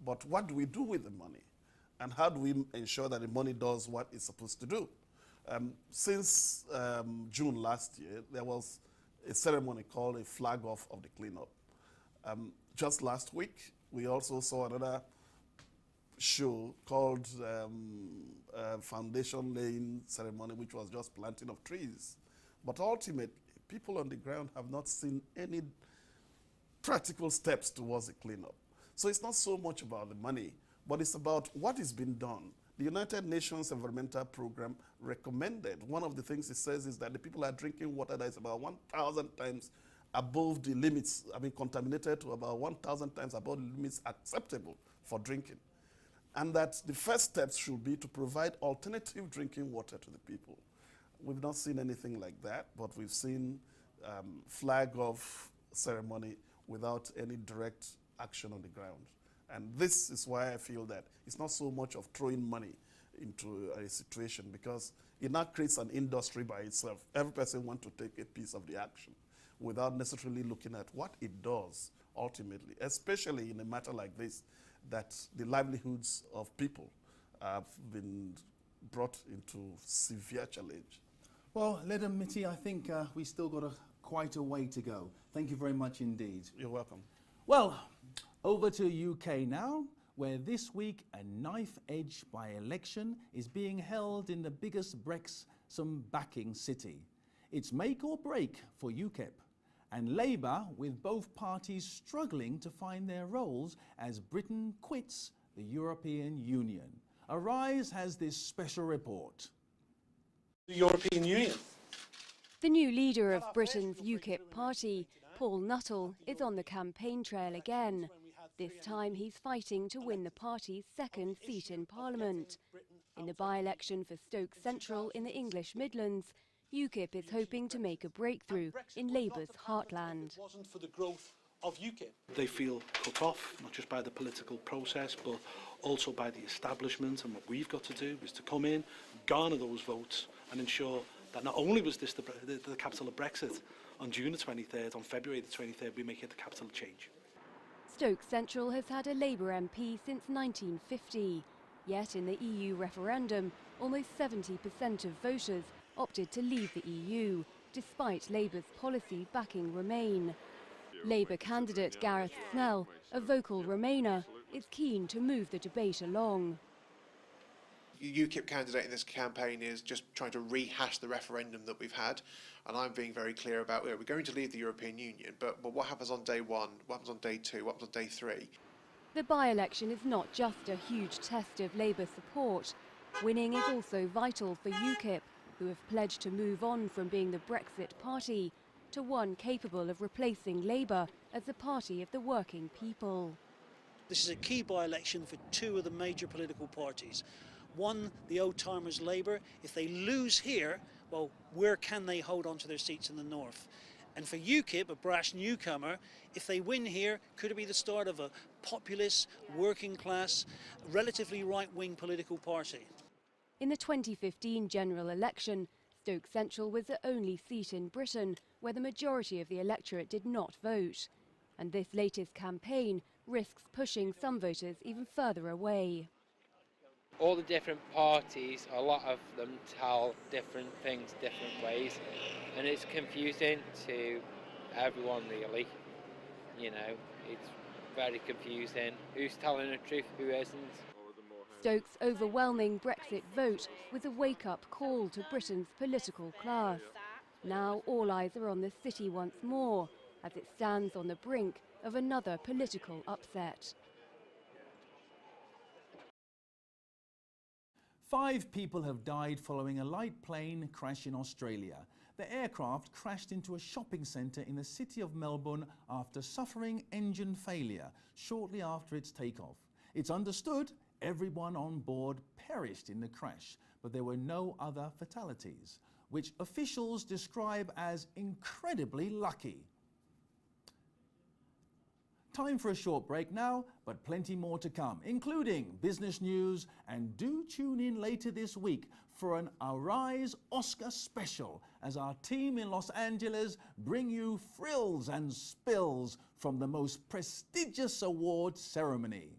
But what do we do with the money? And how do we ensure that the money does what it's supposed to do? Since June last year, there was a ceremony called a flag off of the cleanup. Just last week, we also saw another show called foundation laying ceremony, which was just planting of trees. But ultimately, people on the ground have not seen any practical steps towards the cleanup. So it's not so much about the money, but it's about what is being done. The United Nations Environmental Program recommended, one of the things it says is that the people are drinking water that is about 1,000 times above the limits, contaminated to about 1,000 times above the limits acceptable for drinking. And that the first steps should be to provide alternative drinking water to the people. We've not seen anything like that, but we've seen flag off ceremony without any direct action on the ground. And this is why I feel that it's not so much of throwing money into a situation, because it now creates an industry by itself. Every person wants to take a piece of the action without necessarily looking at what it does ultimately, especially in a matter like this, that the livelihoods of people have been brought into severe challenge. Well, Ledum Mitee, I think we still got quite a way to go. Thank you very much indeed. You're welcome. Well, over to UK now, where this week a knife-edge by-election is being held in the biggest Brexit-backing city. It's make or break for UKIP, and Labour with both parties struggling to find their roles as Britain quits the European Union. Arise has this special report. The European Union. The new leader of Britain's UKIP party, Paul Nuttall, is on the campaign trail again. This time he's fighting to win the party's second seat in Parliament. In the by-election for Stoke Central in the English Midlands, UKIP is hoping to make a breakthrough in Labour's heartland. They feel cut off, not just by the political process, but also by the establishment, and what we've got to do is to come in, garner those votes and ensure that not only was this the capital of Brexit on June the 23rd, on February the 23rd, we make it the capital of change. Stoke Central has had a Labour MP since 1950, yet in the EU referendum, almost 70% of voters opted to leave the EU, despite Labour's policy backing Remain. Labour candidate Gareth Snell, a vocal Remainer, is keen to move the debate along. UKIP candidate in this campaign is just trying to rehash the referendum that we've had, and I'm being very clear about we're going to leave the European Union, but what happens on day one, what happens on day two, what happens on day three? The by-election is not just a huge test of Labour support. Winning is also vital for UKIP, who have pledged to move on from being the Brexit party to one capable of replacing Labour as the party of the working people. This is a key by-election for two of the major political parties. One, the old-timers Labour. If they lose here, well, where can they hold on to their seats in the north? And for UKIP, a brash newcomer, if they win here, could it be the start of a populist, working-class, relatively right-wing political party? In the 2015 general election, Stoke Central was the only seat in Britain where the majority of the electorate did not vote. And this latest campaign risks pushing some voters even further away. All the different parties, a lot of them tell different things different ways, and it's confusing to everyone really. You know, it's very confusing. Who's telling the truth, who isn't? Stoke's overwhelming Brexit vote was a wake-up call to Britain's political class. Now all eyes are on the city once more, as it stands on the brink of another political upset. 5 people have died following a light plane crash in Australia. The aircraft crashed into a shopping centre in the city of Melbourne after suffering engine failure shortly after its takeoff. It's understood everyone on board perished in the crash, but there were no other fatalities, which officials describe as incredibly lucky. Time for a short break now, but plenty more to come, including business news, and do tune in later this week for an Arise Oscar special as our team in Los Angeles bring you frills and spills from the most prestigious award ceremony.